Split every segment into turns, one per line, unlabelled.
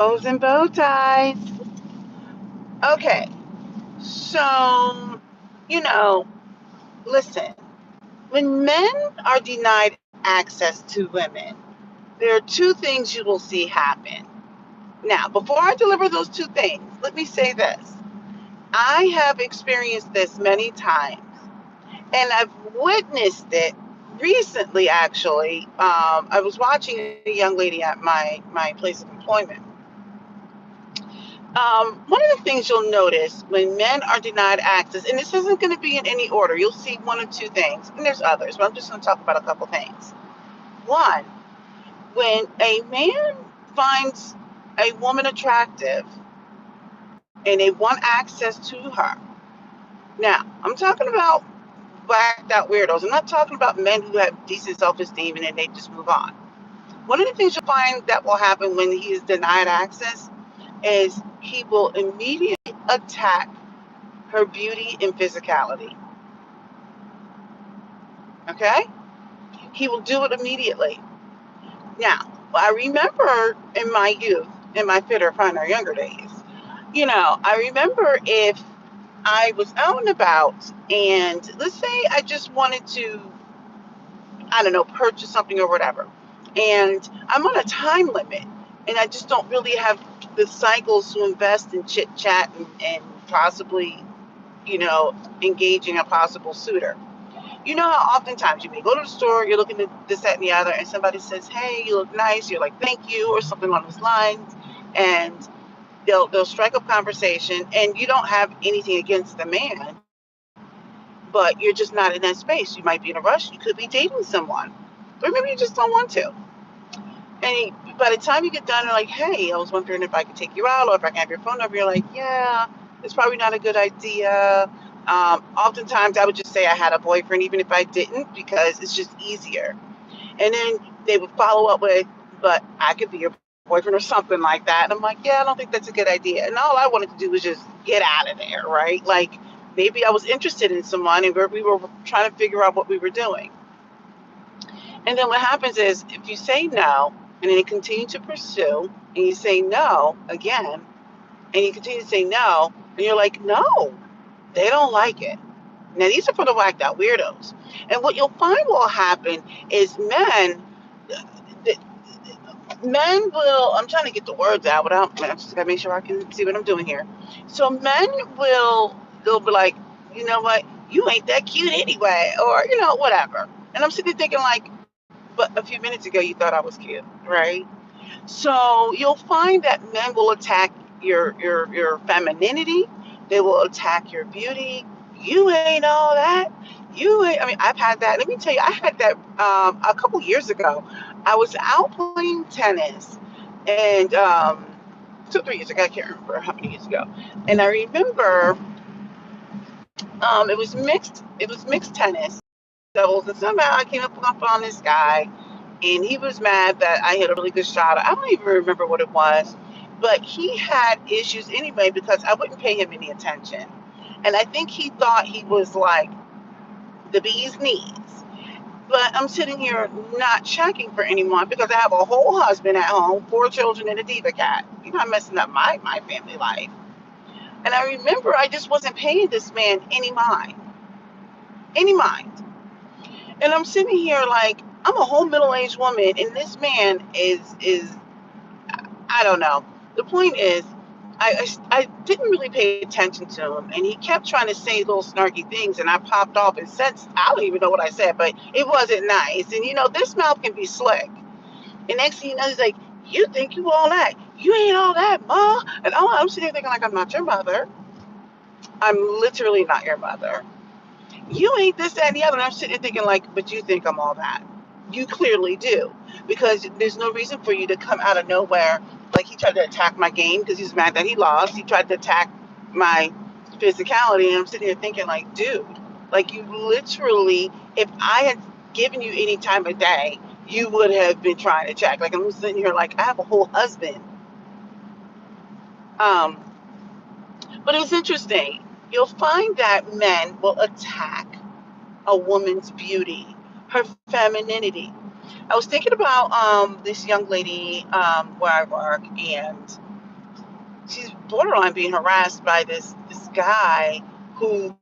Bows and bow ties. Okay, so, you know, listen, when men are denied access to women, there are two things you will see happen. Now, before I deliver those two things, let me say this. I have experienced this many times, and I've witnessed it recently, actually. I was watching a young lady at my place of employment. One of the things you'll notice when men are denied access, and this isn't going to be in any order, you'll see one or two things, and there's others, but I'm just going to talk about a couple things. One, when a man finds a woman attractive and they want access to her. Now, I'm talking about whacked out weirdos. I'm not talking about men who have decent self esteem and then they just move on. One of the things you'll find that will happen when he is denied access is he will immediately attack her beauty and physicality. Okay? He will do it immediately. Now, I remember in my youth, in my fitter, finer, younger days, I remember if I was out and about and let's say I just wanted to, I don't know, purchase something or whatever, and I'm on a time limit and I just don't really have the cycles to invest in chit chat and possibly, you know, engaging a possible suitor. You know how oftentimes you may go to the store, you're looking at this, that, and the other, and somebody says, "Hey, you look nice." You're like, "Thank you," or something along those lines, and they'll strike up conversation, and you don't have anything against the man, but you're just not in that space. You might be in a rush. You could be dating someone, or maybe you just don't want to. And by the time you get done, they're like, "Hey, I was wondering if I could take you out, or if I can have your phone number." You're like, "Yeah, it's probably not a good idea." Oftentimes, I would just say I had a boyfriend, even if I didn't, because it's just easier. And then they would follow up with, "But I could be your boyfriend," or something like that. And I'm like, "Yeah, I don't think that's a good idea." And all I wanted to do was just get out of there, right? Like maybe I was interested in someone and we were trying to figure out what we were doing. And then what happens is if you say no and then they continue to pursue and you say no again and you continue to say no and you're like, "No, they don't like it." Now, these are for the whacked out weirdos. And what you'll find will happen is men will, I'm trying to get the words out without, I just gotta make sure I can see what I'm doing here. So men they'll be like, "You know what? You ain't that cute anyway," or, whatever. And I'm sitting there thinking, like, but a few minutes ago you thought I was cute, right? So you'll find that men will attack your femininity. They will attack your beauty. You ain't all that. You ain't. I mean, I've had that. Let me tell you, I had that a couple years ago. I was out playing tennis, and 2 3 years ago. I can't remember how many years ago. And I remember it was mixed. It was mixed tennis doubles, and somehow I came up on this guy and he was mad that I hit a really good shot. I don't even remember what it was, but he had issues anyway because I wouldn't pay him any attention. And I think he thought he was like the bee's knees. But I'm sitting here not checking for anyone because I have a whole husband at home, 4 children, and a diva cat. You're not messing up my family life. And I remember I just wasn't paying this man any mind. Any mind. And I'm sitting here like I'm a whole middle-aged woman, and this man is I don't know. The point is, I didn't really pay attention to him, and he kept trying to say little snarky things, and I popped off and said, I don't even know what I said, but it wasn't nice. And this mouth can be slick. And next thing you know, he's like, "You think you all that? You ain't all that, ma." And I'm sitting there thinking like, I'm not your mother. I'm literally not your mother. You ain't this, that, and the other. And I'm sitting there thinking like, but you think I'm all that. You clearly do, because there's no reason for you to come out of nowhere. Like he tried to attack my game because he's mad that he lost. He tried to attack my physicality, and I'm sitting here thinking like, dude, like you literally, if I had given you any time of day, you would have been trying to check. Like I'm sitting here like I have a whole husband. Um, but it's interesting. You'll find that men will attack a woman's beauty, her femininity. I was thinking about this young lady where I work, and she's borderline being harassed by this guy who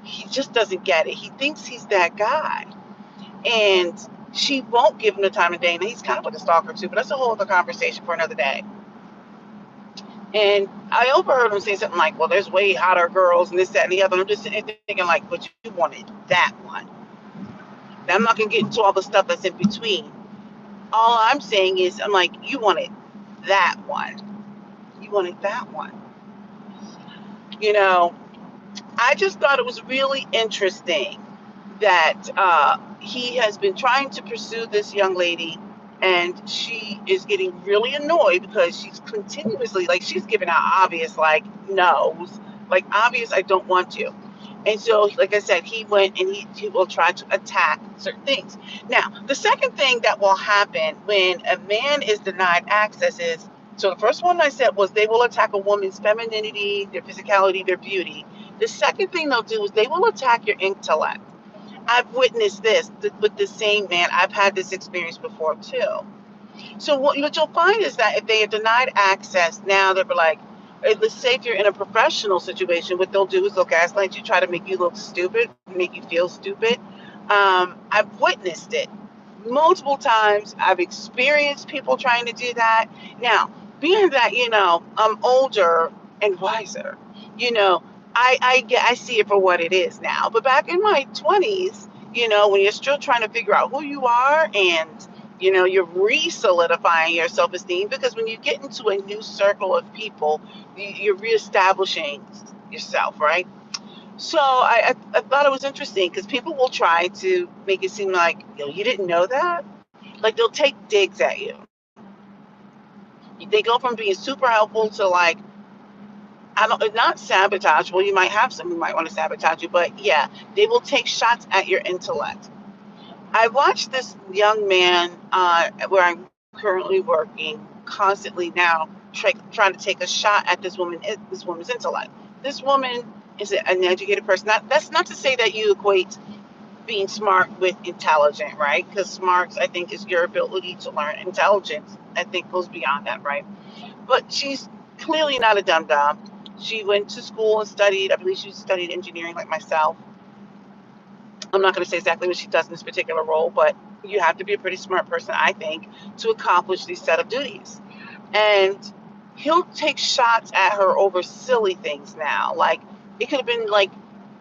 he just doesn't get it. He thinks he's that guy, and she won't give him the time of day. And he's kind of like a stalker too, but that's a whole other conversation for another day. And I overheard him say something like, "Well, there's way hotter girls and this, that, and the other." And I'm just sitting there thinking like, "But you wanted that one." Now, I'm not gonna get into all the stuff that's in between. All I'm saying is, I'm like, you wanted that one. You wanted that one. You know, I just thought it was really interesting that he has been trying to pursue this young lady, and she is getting really annoyed because she's continuously, like, she's giving out obvious, like, no's, like, obvious, I don't want to. And so, like I said, he went and he will try to attack certain things. Now, the second thing that will happen when a man is denied access is, so the first one I said was they will attack a woman's femininity, their physicality, their beauty. The second thing they'll do is they will attack your intellect. I've witnessed this with the same man. I've had this experience before too. So what you'll find is that if they are denied access, now they're like, let's say if you're in a professional situation, what they'll do is they'll gaslight you, try to make you look stupid, make you feel stupid. I've witnessed it multiple times. I've experienced people trying to do that. Now, being that, I'm older and wiser, you know, I see it for what it is now. But back in my 20s, when you're still trying to figure out who you are, and you're re-solidifying your self-esteem, because when you get into a new circle of people, you're reestablishing yourself, right? So I thought it was interesting because people will try to make it seem like, you didn't know that. Like, they'll take digs at you. They go from being super helpful to, like, I don't, not sabotage. Well, you might have some who might want to sabotage you, but yeah, they will take shots at your intellect. I watched this young man where I'm currently working constantly now trying to take a shot at this woman's intellect. This woman is an educated person. That's not to say that you equate being smart with intelligent, right? Because smarts, I think, is your ability to learn. Intelligence, I think, goes beyond that, right? But she's clearly not a dum dum. She went to school and studied. I believe she studied engineering, like myself. I'm not going to say exactly what she does in this particular role, but you have to be a pretty smart person, I think, to accomplish these set of duties. And he'll take shots at her over silly things now. Like, it could have been like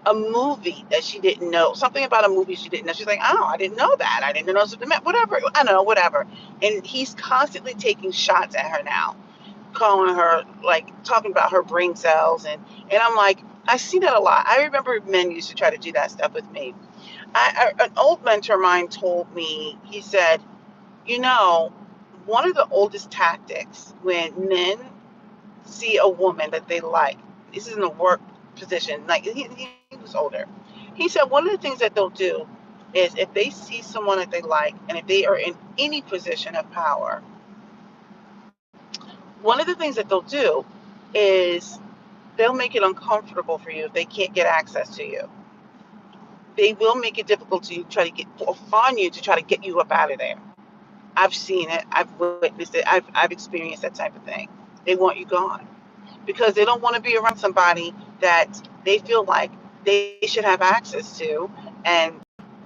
a movie that she didn't know, something about a movie she didn't know. She's like, oh, I didn't know that. I didn't know something meant, whatever. I don't know, whatever. And he's constantly taking shots at her now, calling her, like, talking about her brain cells. And I'm like, I see that a lot. I remember men used to try to do that stuff with me. An old mentor of mine told me, he said, one of the oldest tactics when men see a woman that they like, this is in a work position, like, he was older. He said one of the things that they'll do is, if they see someone that they like, and if they are in any position of power, one of the things that they'll do is they'll make it uncomfortable for you if they can't get access to you. They will make it difficult to try to get on you, to try to get you up out of there. I've seen it. I've witnessed it. I've experienced that type of thing. They want you gone because they don't want to be around somebody that they feel like they should have access to, and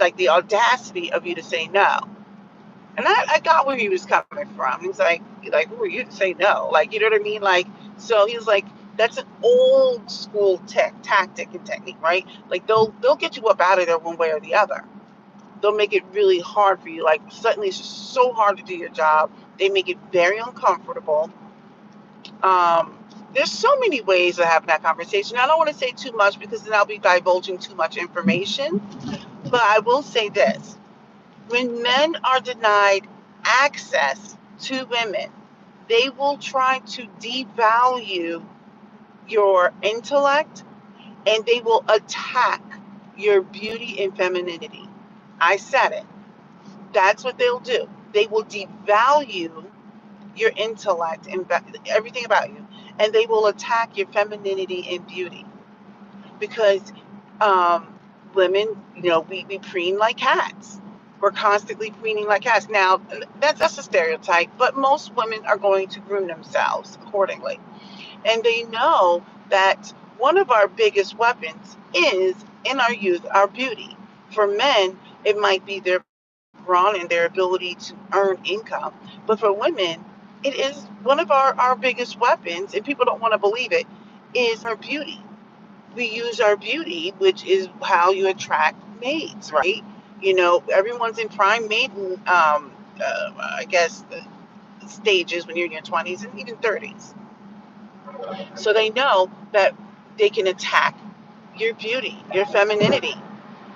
like the audacity of you to say no. And I got where he was coming from. He's like, who are you to say no? Like, you know what I mean? Like, so he was like, that's an old school tactic and technique, right? Like, they'll get you up out of there one way or the other. They'll make it really hard for you. Like, suddenly it's just so hard to do your job. They make it very uncomfortable. There's so many ways of having that conversation. I don't want to say too much because then I'll be divulging too much information. But I will say this. When men are denied access to women, they will try to devalue your intellect, and they will attack your beauty and femininity. I said it. That's what they'll do. They will devalue your intellect and everything about you, and they will attack your femininity and beauty, because women, we preen like cats. We're constantly preening like cats. Now, that's a stereotype, but most women are going to groom themselves accordingly. And they know that one of our biggest weapons is, in our youth, our beauty. For men, it might be their brawn and their ability to earn income. But for women, it is one of our biggest weapons, and people don't want to believe it, is our beauty. We use our beauty, which is how you attract mates, right? Everyone's in prime maiden, I guess, stages when you're in your 20s and even 30s. So they know that they can attack your beauty, your femininity,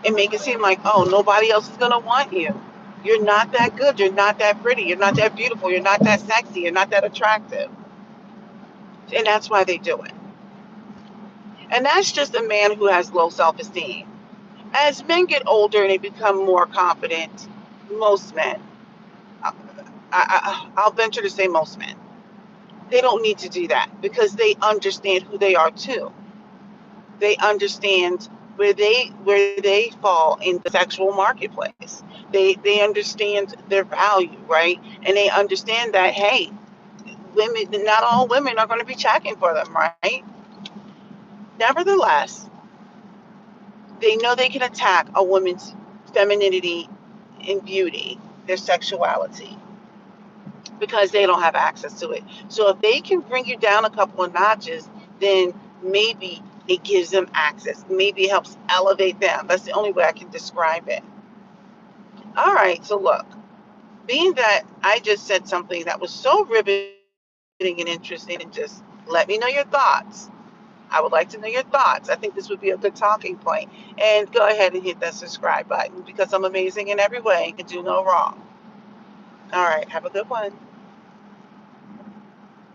and make it seem like, oh, nobody else is going to want you. You're not that good. You're not that pretty. You're not that beautiful. You're not that sexy. You're not that attractive. And that's why they do it. And that's just a man who has low self esteem. As men get older and they become more confident, most men, I'll venture to say most men, they don't need to do that because they understand who they are too. They understand where they fall in the sexual marketplace. They understand their value, right? And they understand that, hey, women, not all women are going to be checking for them, right? Nevertheless, they know they can attack a woman's femininity and beauty, their sexuality, because they don't have access to it. So if they can bring you down a couple of notches, then maybe it gives them access. Maybe it helps elevate them. That's the only way I can describe it. All right, so look, being that I just said something that was so riveting and interesting, and just let me know your thoughts. I would like to know your thoughts. I think this would be a good talking point. And go ahead and hit that subscribe button because I'm amazing in every way and can do no wrong. All right, have a good one.